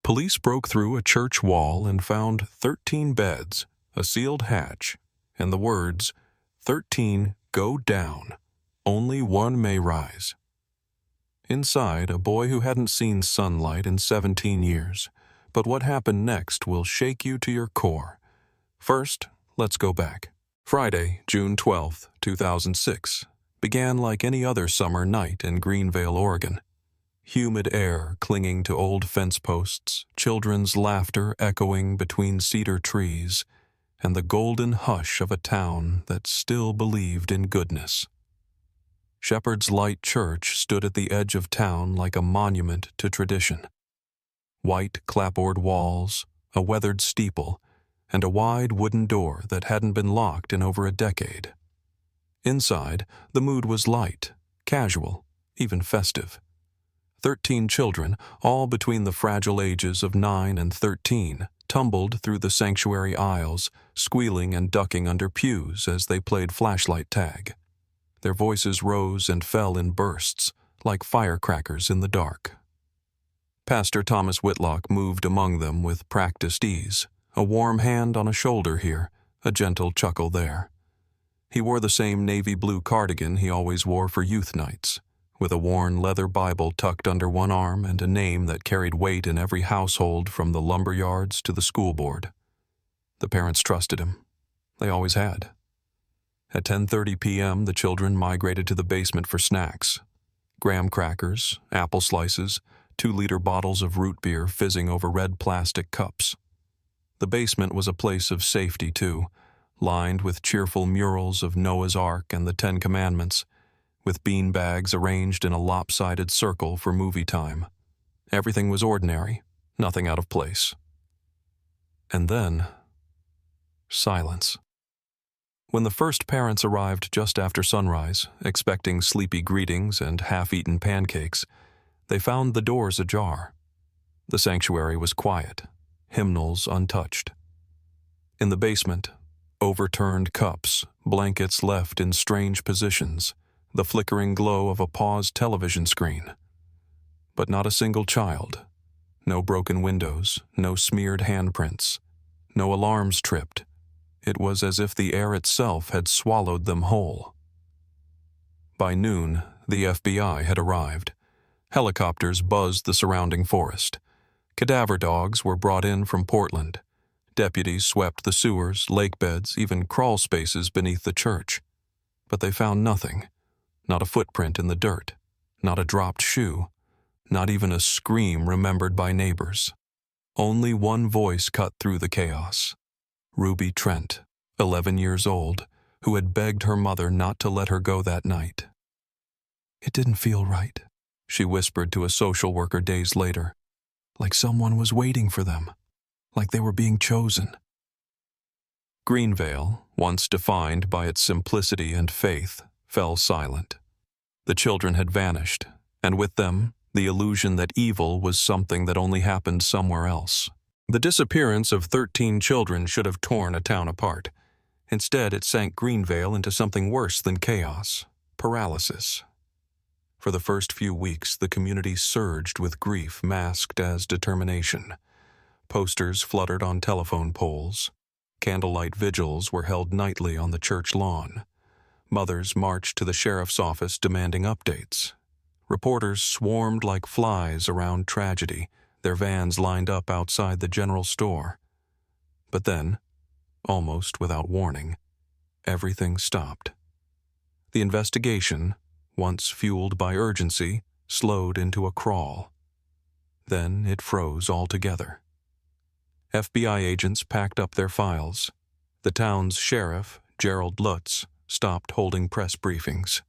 Police broke through a church wall and found 13 beds, a sealed hatch, and the words, 13 go down, only one may rise. Inside, a boy who hadn't seen sunlight in 17 years. But what happened next will shake you to your core. First, let's go back. Friday, June 12, 2006, began like any other summer night in Greenvale, Oregon. Humid air clinging to old fence posts, children's laughter echoing between cedar trees, and the golden hush of a town that still believed in goodness. Shepherd's Light Church stood at the edge of town like a monument to tradition. White clapboard walls, a weathered steeple, and a wide wooden door that hadn't been locked in over a decade. Inside, the mood was light, casual, even festive. 13 children, all between the fragile ages of 9 and 13, tumbled through the sanctuary aisles, squealing and ducking under pews as they played flashlight tag. Their voices rose and fell in bursts, like firecrackers in the dark. Pastor Thomas Whitlock moved among them with practiced ease, a warm hand on a shoulder here, a gentle chuckle there. He wore the same navy blue cardigan he always wore for youth nights, with a worn leather Bible tucked under one arm and a name that carried weight in every household from the lumber yards to the school board. The parents trusted him. They always had. At 10:30 p.m., the children migrated to the basement for snacks. Graham crackers, apple slices, 2-liter bottles of root beer fizzing over red plastic cups. The basement was a place of safety, too, lined with cheerful murals of Noah's Ark and the 10 Commandments, with bean bags arranged in a lopsided circle for movie time. Everything was ordinary, nothing out of place. And then, silence. When the first parents arrived just after sunrise, expecting sleepy greetings and half-eaten pancakes, they found the doors ajar. The sanctuary was quiet, hymnals untouched. In the basement, overturned cups, blankets left in strange positions, the flickering glow of a paused television screen. But not a single child. No broken windows, no smeared handprints, no alarms tripped. It was as if the air itself had swallowed them whole. By noon, the FBI had arrived. Helicopters buzzed the surrounding forest. Cadaver dogs were brought in from Portland. Deputies swept the sewers, lake beds, even crawl spaces beneath the church. But they found nothing. Not a footprint in the dirt. Not a dropped shoe. Not even a scream remembered by neighbors. Only one voice cut through the chaos. Ruby Trent, 11 years old, who had begged her mother not to let her go that night. "It didn't feel right," she whispered to a social worker days later, like someone was waiting for them, like they were being chosen. Greenvale, once defined by its simplicity and faith, fell silent. The children had vanished, and with them, the illusion that evil was something that only happened somewhere else. The disappearance of 13 children should have torn a town apart. Instead, it sank Greenvale into something worse than chaos: paralysis. For the first few weeks, the community surged with grief masked as determination. Posters fluttered on telephone poles. Candlelight vigils were held nightly on the church lawn. Mothers marched to the sheriff's office demanding updates. Reporters swarmed like flies around tragedy, their vans lined up outside the general store. But then, almost without warning, everything stopped. The investigation, once fueled by urgency, slowed into a crawl. Then it froze altogether. FBI agents packed up their files. The town's sheriff, Gerald Lutz, stopped holding press briefings.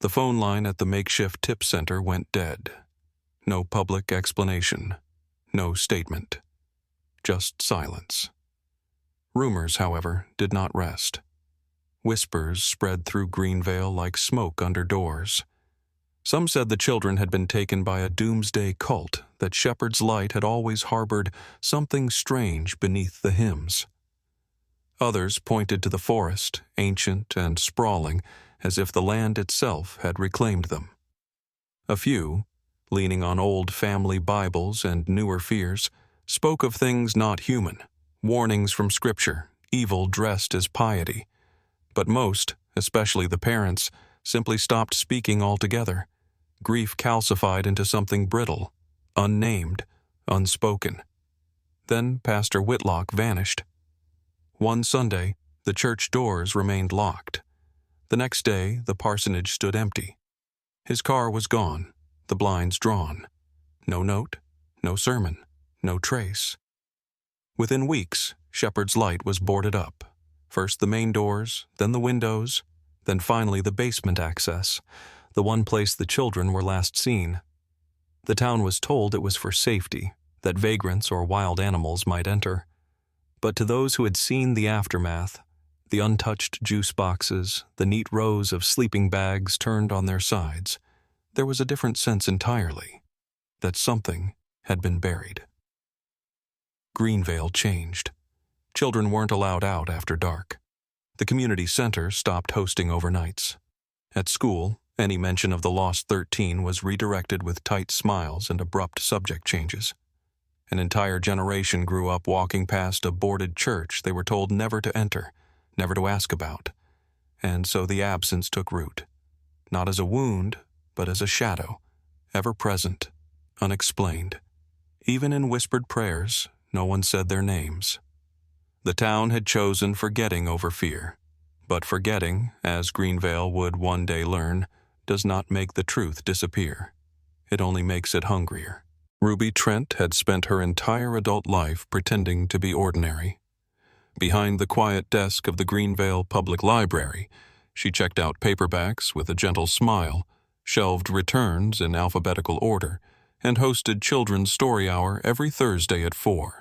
The phone line at the makeshift tip center went dead. No public explanation. No statement. Just silence. Rumors, however, did not rest. Whispers spread through Greenvale like smoke under doors. Some said the children had been taken by a doomsday cult, that Shepherd's Light had always harbored something strange beneath the hymns. Others pointed to the forest, ancient and sprawling, as if the land itself had reclaimed them. A few, leaning on old family Bibles and newer fears, spoke of things not human, warnings from Scripture, evil dressed as piety. But most, especially the parents, simply stopped speaking altogether. Grief calcified into something brittle, unnamed, unspoken. Then Pastor Whitlock vanished. One Sunday, the church doors remained locked. The next day, the parsonage stood empty. His car was gone, the blinds drawn. No note, no sermon, no trace. Within weeks, Shepherd's Light was boarded up. First the main doors, then the windows, then finally the basement access, the one place the children were last seen. The town was told it was for safety, that vagrants or wild animals might enter. But to those who had seen the aftermath, the untouched juice boxes, the neat rows of sleeping bags turned on their sides, there was a different sense entirely, that something had been buried. Greenvale changed. Children weren't allowed out after dark. The community center stopped hosting overnights. At school, any mention of the lost 13 was redirected with tight smiles and abrupt subject changes. An entire generation grew up walking past a boarded church they were told never to enter, never to ask about. And so the absence took root, not as a wound, but as a shadow, ever present, unexplained. Even in whispered prayers, no one said their names. The town had chosen forgetting over fear, but forgetting, as Greenvale would one day learn, does not make the truth disappear. It only makes it hungrier. Ruby Trent had spent her entire adult life pretending to be ordinary. Behind the quiet desk of the Greenvale Public Library, she checked out paperbacks with a gentle smile, shelved returns in alphabetical order, and hosted Children's Story Hour every Thursday at 4.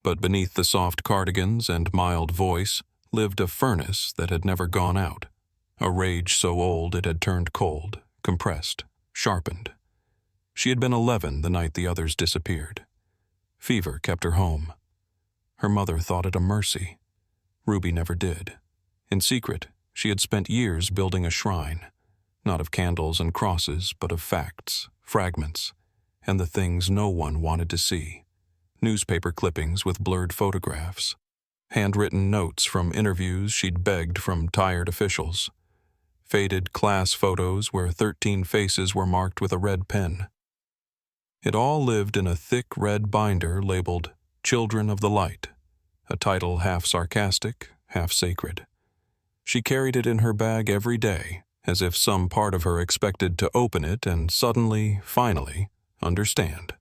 But beneath the soft cardigans and mild voice lived a furnace that had never gone out, a rage so old it had turned cold, compressed, sharpened. She had been 11 the night the others disappeared. Fever kept her home. Her mother thought it a mercy. Ruby never did. In secret, she had spent years building a shrine, not of candles and crosses, but of facts, fragments, and the things no one wanted to see. Newspaper clippings with blurred photographs, handwritten notes from interviews she'd begged from tired officials, faded class photos where 13 faces were marked with a red pen. It all lived in a thick red binder labeled Children of the Light, a title half sarcastic, half sacred. She carried it in her bag every day, as if some part of her expected to open it and suddenly, finally, understand.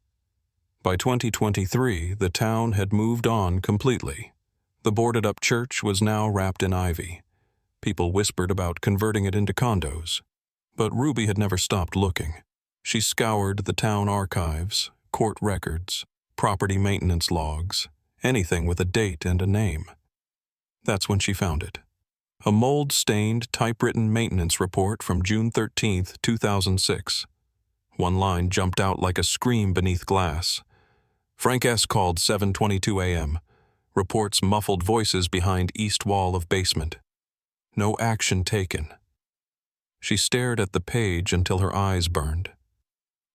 By 2023, the town had moved on completely. The boarded-up church was now wrapped in ivy. People whispered about converting it into condos. But Ruby had never stopped looking. She scoured the town archives, court records, property maintenance logs, anything with a date and a name. That's when she found it. A mold-stained, typewritten maintenance report from June 13, 2006. One line jumped out like a scream beneath glass. Frank S. called 7:22 a.m. Reports muffled voices behind east wall of basement. No action taken. She stared at the page until her eyes burned.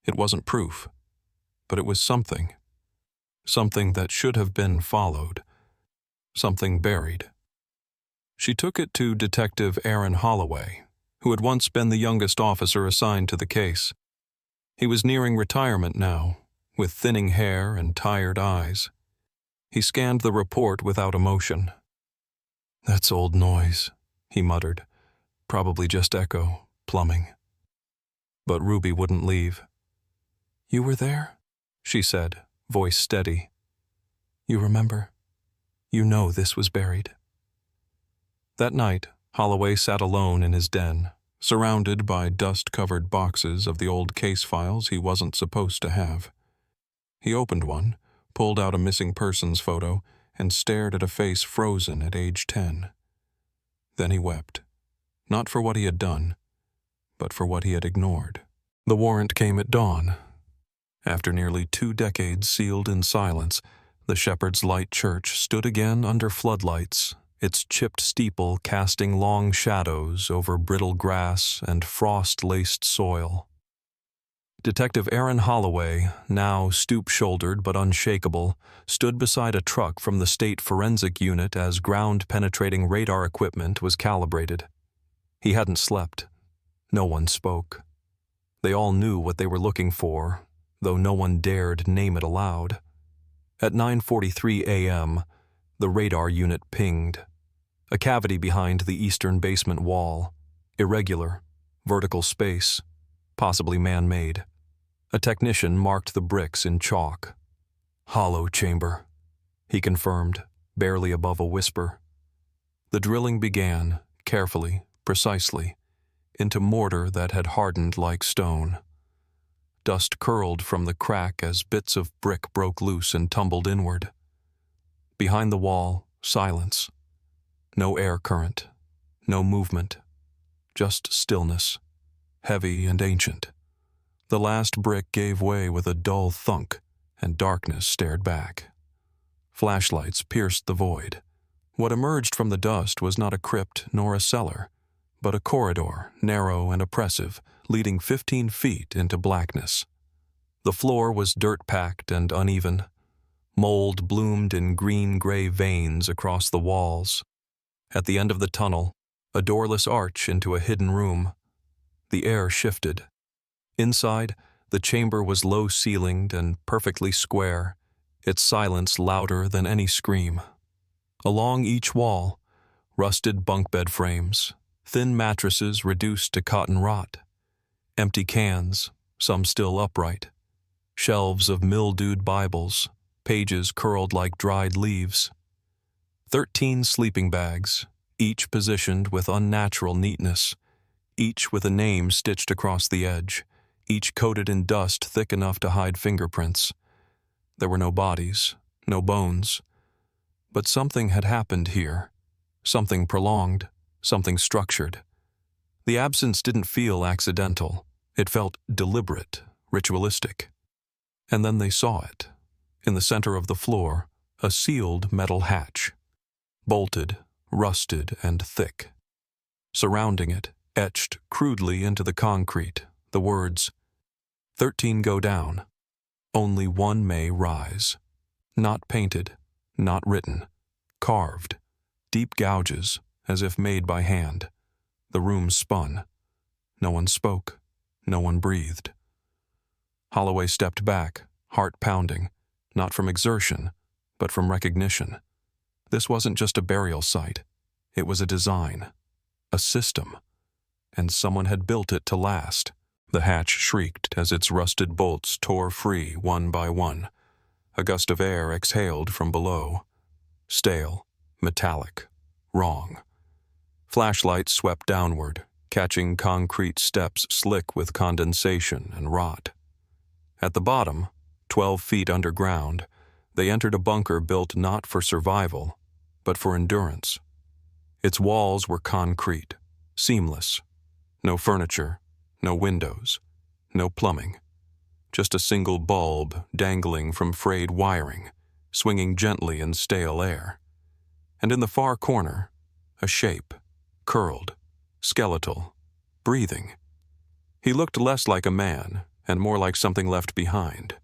It wasn't proof, but it was something. Something that should have been followed. Something buried. She took it to Detective Aaron Holloway, who had once been the youngest officer assigned to the case. He was nearing retirement now, with thinning hair and tired eyes. He scanned the report without emotion. "That's old noise," he muttered. "Probably just echo, plumbing." But Ruby wouldn't leave. "You were there?" she said, voice steady. "You remember? You know this was buried." That night, Holloway sat alone in his den, surrounded by dust-covered boxes of the old case files he wasn't supposed to have. He opened one, pulled out a missing persons photo, and stared at a face frozen at age 10. Then he wept, not for what he had done, but for what he had ignored. The warrant came at dawn. After nearly 2 decades sealed in silence, the Shepherd's Light Church stood again under floodlights, its chipped steeple casting long shadows over brittle grass and frost-laced soil. Detective Aaron Holloway, now stoop-shouldered but unshakable, stood beside a truck from the state forensic unit as ground-penetrating radar equipment was calibrated. He hadn't slept. No one spoke. They all knew what they were looking for, though no one dared name it aloud. At 9:43 a.m., the radar unit pinged. A cavity behind the eastern basement wall. Irregular, vertical space, possibly man-made. A technician marked the bricks in chalk. "Hollow chamber," he confirmed, barely above a whisper. The drilling began, carefully, precisely, into mortar that had hardened like stone. Dust curled from the crack as bits of brick broke loose and tumbled inward. Behind the wall, silence. No air current, no movement, just stillness, heavy and ancient. The last brick gave way with a dull thunk, and darkness stared back. Flashlights pierced the void. What emerged from the dust was not a crypt nor a cellar, but a corridor, narrow and oppressive, leading 15 feet into blackness. The floor was dirt-packed and uneven. Mold bloomed in green-gray veins across the walls. At the end of the tunnel, a doorless arch into a hidden room. The air shifted. Inside, the chamber was low-ceilinged and perfectly square, its silence louder than any scream. Along each wall, rusted bunk bed frames, thin mattresses reduced to cotton rot, empty cans, some still upright, shelves of mildewed Bibles, pages curled like dried leaves. 13 sleeping bags, each positioned with unnatural neatness, each with a name stitched across the edge, each coated in dust thick enough to hide fingerprints. There were no bodies, no bones. But something had happened here, something prolonged, something structured. The absence didn't feel accidental. It felt deliberate, ritualistic. And then they saw it. In the center of the floor, a sealed metal hatch. Bolted, rusted, and thick. Surrounding it, etched crudely into the concrete, the words, 13 go down. Only one may rise. Not painted, not written. Carved. Deep gouges, as if made by hand. The room spun. No one spoke. No one breathed. Holloway stepped back, heart pounding, not from exertion, but from recognition. This wasn't just a burial site. It was a design, a system, and someone had built it to last. The hatch shrieked as its rusted bolts tore free one by one. A gust of air exhaled from below. Stale, metallic, wrong. Flashlights swept downward, catching concrete steps slick with condensation and rot. At the bottom, 12 feet underground, they entered a bunker built not for survival, but for endurance. Its walls were concrete, seamless. No furniture, no windows, no plumbing. Just a single bulb dangling from frayed wiring, swinging gently in stale air. And in the far corner, a shape, curled, skeletal, breathing. He looked less like a man and more like something left behind.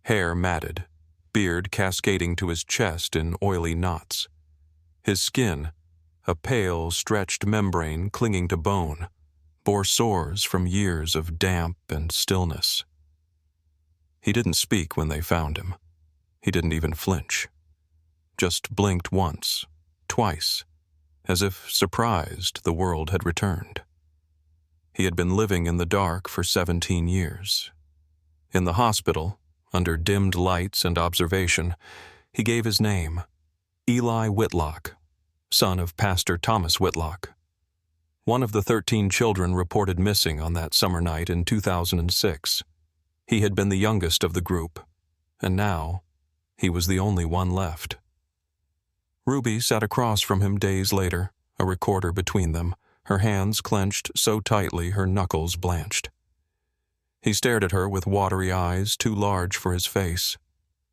Hair matted, beard cascading to his chest in oily knots. His skin, a pale, stretched membrane clinging to bone, bore sores from years of damp and stillness. He didn't speak when they found him. He didn't even flinch. Just blinked once, twice, as if surprised the world had returned. He had been living in the dark for 17 years. In the hospital, under dimmed lights and observation, he gave his name, Eli Whitlock, son of Pastor Thomas Whitlock. One of the 13 children reported missing on that summer night in 2006. He had been the youngest of the group, and now he was the only one left. Ruby sat across from him days later, a recorder between them, her hands clenched so tightly her knuckles blanched. He stared at her with watery eyes too large for his face.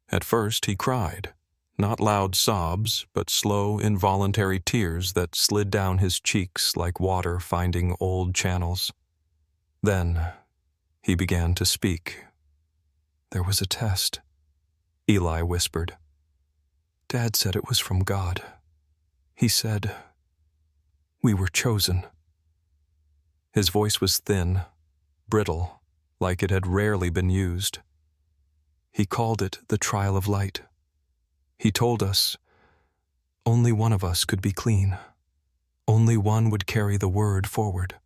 At first he cried, not loud sobs, but slow, involuntary tears that slid down his cheeks like water finding old channels. Then He began to speak. "There was a test," Eli whispered. "Dad said it was from God. He said we were chosen." His voice was thin, brittle, like it had rarely been used. He called it the trial of light. He told us only one of us could be clean. Only one would carry the word forward.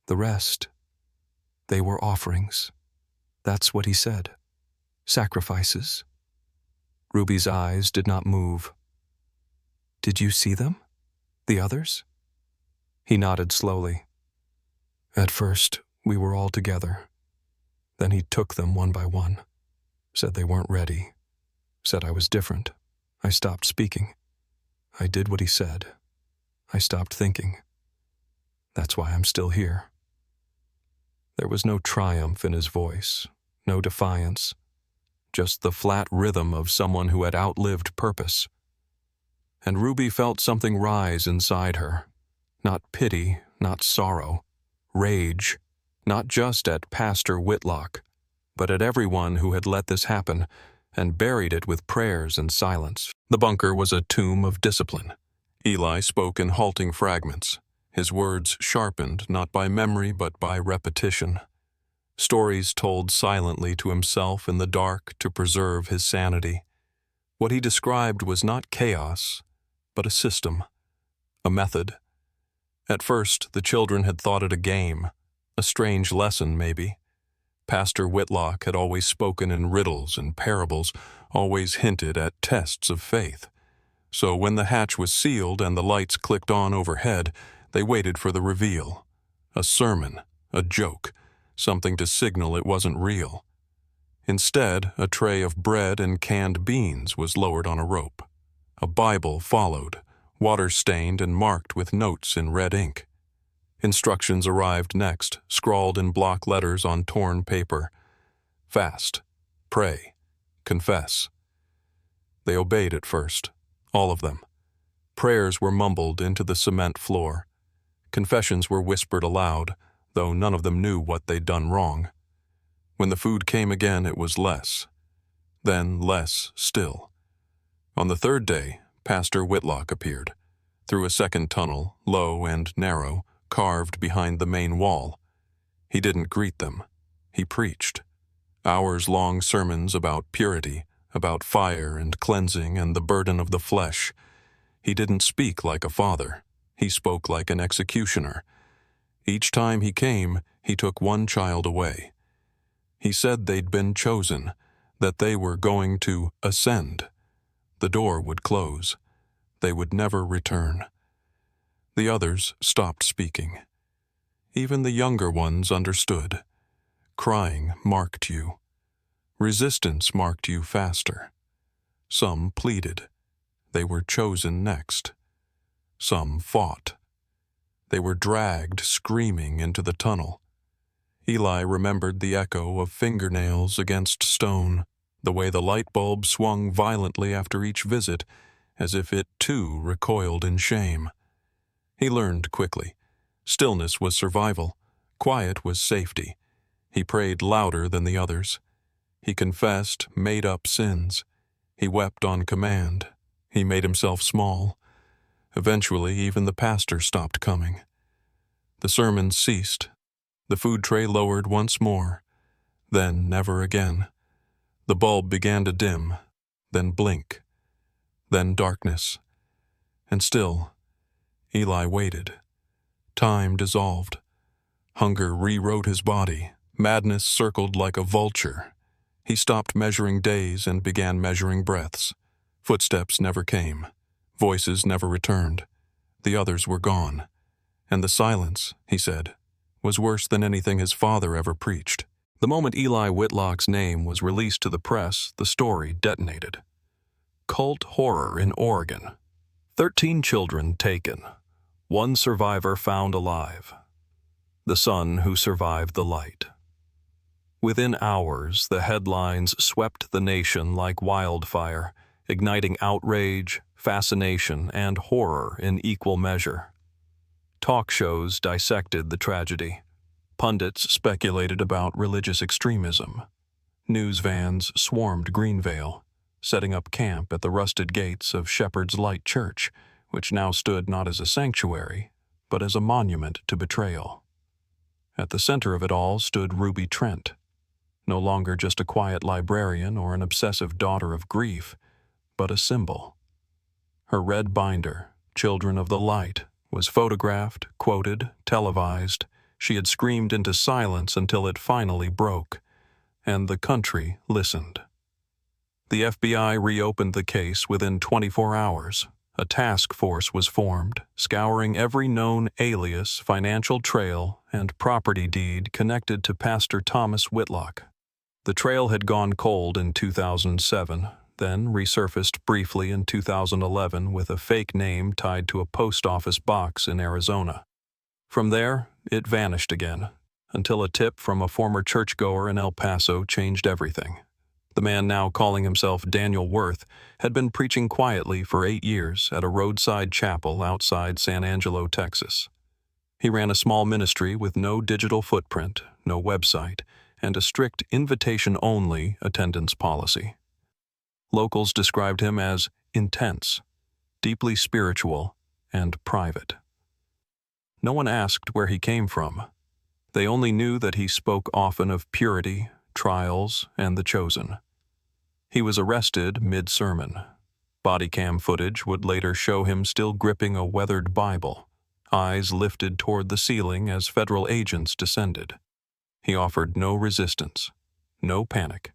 The rest, they were offerings. That's what he said. Sacrifices. Ruby's eyes did not move. "Did you see them? The others?" He nodded slowly. "At first, we were all together. Then he took them one by one. Said they weren't ready. Said I was different. I stopped speaking. I did what he said. I stopped thinking. That's why I'm still here." There was no triumph in his voice, no defiance, just the flat rhythm of someone who had outlived purpose. And Ruby felt something rise inside her. Not pity, not sorrow. Rage, not just at Pastor Whitlock, but at everyone who had let this happen and buried it with prayers and silence. The bunker was a tomb of discipline. Eli spoke in halting fragments, his words sharpened not by memory but by repetition. Stories told silently to himself in the dark to preserve his sanity. What he described was not chaos, but a system, a method. At first, the children had thought it a game, a strange lesson maybe. Pastor Whitlock had always spoken in riddles and parables, always hinted at tests of faith. So when the hatch was sealed and the lights clicked on overhead, they waited for the reveal. A sermon, a joke, something to signal it wasn't real. Instead, a tray of bread and canned beans was lowered on a rope. A Bible followed, water-stained and marked with notes in red ink. Instructions arrived next, scrawled in block letters on torn paper. Fast, pray, confess. They obeyed at first, all of them. Prayers were mumbled into the cement floor. Confessions were whispered aloud, though none of them knew what they'd done wrong. When the food came again, it was less. Then less still. On the third day, Pastor Whitlock appeared, through a second tunnel, low and narrow, carved behind the main wall. He didn't greet them. He preached. Hours-long sermons about purity, about fire and cleansing and the burden of the flesh. He didn't speak like a father. He spoke like an executioner. Each time he came, he took one child away. He said they'd been chosen, that they were going to ascend. The door would close. They would never return. The others stopped speaking. Even the younger ones understood. Crying marked you. Resistance marked you faster. Some pleaded. They were chosen next. Some fought. They were dragged screaming into the tunnel. Eli remembered the echo of fingernails against stone, the way the light bulb swung violently after each visit, as if it too recoiled in shame. He learned quickly. Stillness was survival. Quiet was safety. He prayed louder than the others. He confessed made-up sins. He wept on command. He made himself small. Eventually, even the pastor stopped coming. The sermons ceased. The food tray lowered once more. Then never again. The bulb began to dim, then blink, then darkness. And still, Eli waited. Time dissolved. Hunger rewrote his body. Madness circled like a vulture. He stopped measuring days and began measuring breaths. Footsteps never came. Voices never returned. The others were gone. And the silence, he said, was worse than anything his father ever preached. The moment Eli Whitlock's name was released to the press, the story detonated. Cult horror in Oregon. 13 children taken. 1 survivor found alive. The son who survived the light. Within hours, the headlines swept the nation like wildfire, igniting outrage, fascination, and horror in equal measure. Talk shows dissected the tragedy. Pundits speculated about religious extremism. News vans swarmed Greenvale, setting up camp at the rusted gates of Shepherd's Light Church, which now stood not as a sanctuary, but as a monument to betrayal. At the center of it all stood Ruby Trent, no longer just a quiet librarian or an obsessive daughter of grief, but a symbol. Her red binder, Children of the Light, was photographed, quoted, televised. She had screamed into silence until it finally broke, and the country listened. The FBI reopened the case within 24 hours. A task force was formed, scouring every known alias, financial trail, and property deed connected to Pastor Thomas Whitlock. The trail had gone cold in 2007, then resurfaced briefly in 2011 with a fake name tied to a post office box in Arizona. From there, it vanished again, until a tip from a former churchgoer in El Paso changed everything. The man now calling himself Daniel Worth had been preaching quietly for 8 years at a roadside chapel outside San Angelo, Texas. He ran a small ministry with no digital footprint, no website, and a strict invitation-only attendance policy. Locals described him as intense, deeply spiritual, and private. No one asked where he came from. They only knew that he spoke often of purity, trials, and the chosen. He was arrested mid-sermon. Body cam footage would later show him still gripping a weathered Bible, eyes lifted toward the ceiling as federal agents descended. He offered no resistance, no panic,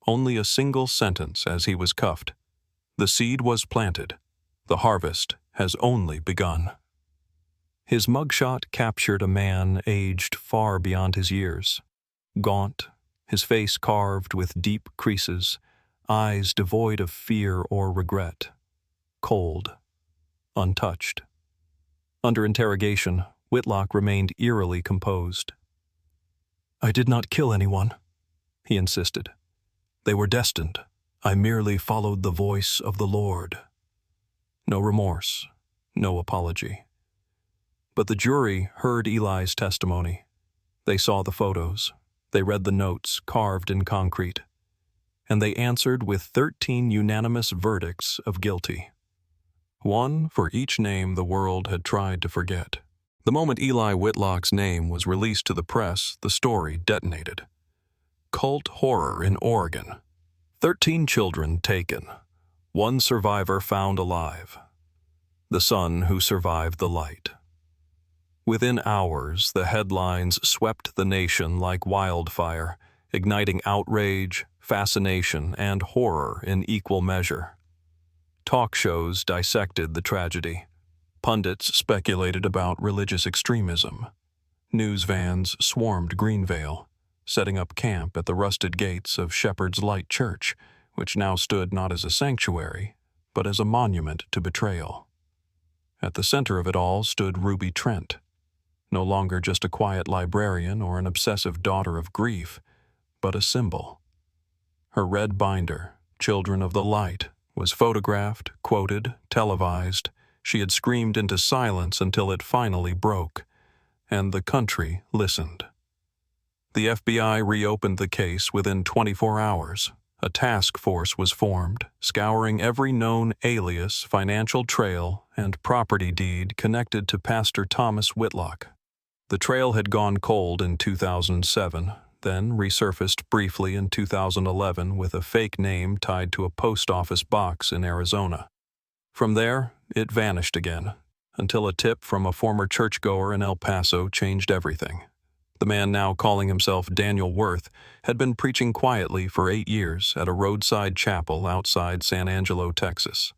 only a single sentence as he was cuffed. The seed was planted. The harvest has only begun. His mugshot captured a man aged far beyond his years. Gaunt, his face carved with deep creases, eyes devoid of fear or regret. Cold, untouched. Under interrogation, Whitlock remained eerily composed. "I did not kill anyone," he insisted. "They were destined. I merely followed the voice of the Lord." No remorse, no apology. But the jury heard Eli's testimony. They saw the photos. They read the notes carved in concrete. And they answered with 13 unanimous verdicts of guilty. One for each name the world had tried to forget. The moment Eli Whitlock's name was released to the press, the story detonated. Cult horror in Oregon. 13 children taken. 1 survivor found alive. The son who survived the light. Within hours, the headlines swept the nation like wildfire, igniting outrage, fascination, and horror in equal measure. Talk shows dissected the tragedy. Pundits speculated about religious extremism. News vans swarmed Greenvale, setting up camp at the rusted gates of Shepherd's Light Church, which now stood not as a sanctuary, but as a monument to betrayal. At the center of it all stood Ruby Trent, no longer just a quiet librarian or an obsessive daughter of grief, but a symbol. Her red binder, Children of the Light, was photographed, quoted, televised. She had screamed into silence until it finally broke, and the country listened. The FBI reopened the case within 24 hours. A task force was formed, scouring every known alias, financial trail, and property deed connected to Pastor Thomas Whitlock. The trail had gone cold in 2007, then resurfaced briefly in 2011 with a fake name tied to a post office box in Arizona. From there, it vanished again, until a tip from a former churchgoer in El Paso changed everything. The man now calling himself Daniel Worth had been preaching quietly for 8 years at a roadside chapel outside San Angelo, Texas.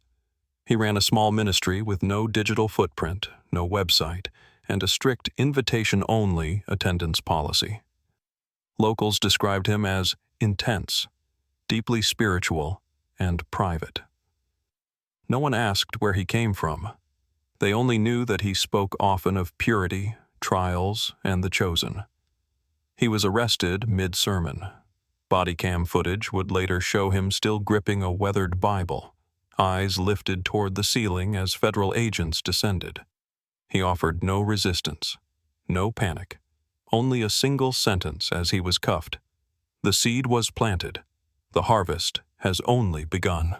He ran a small ministry with no digital footprint, no website, and a strict invitation-only attendance policy. Locals described him as intense, deeply spiritual, and private. No one asked where he came from. They only knew that he spoke often of purity, trials, and the chosen. He was arrested mid-sermon. Body cam footage would later show him still gripping a weathered Bible, eyes lifted toward the ceiling as federal agents descended. He offered no resistance, no panic, only a single sentence as he was cuffed. The seed was planted. The harvest has only begun.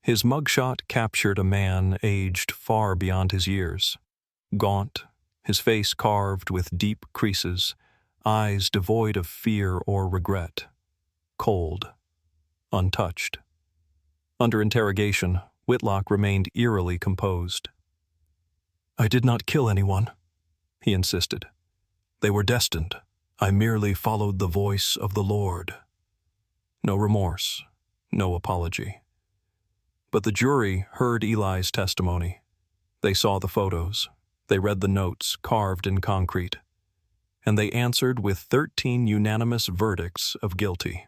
His mugshot captured a man aged far beyond his years. Gaunt, his face carved with deep creases, eyes devoid of fear or regret. Cold, untouched. Under interrogation, Whitlock remained eerily composed. "I did not kill anyone," he insisted. "They were destined. I merely followed the voice of the Lord." No remorse, no apology. But the jury heard Eli's testimony. They saw the photos. They read the notes carved in concrete. And they answered with 13 unanimous verdicts of guilty.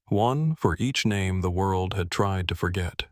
One for each name the world had tried to forget.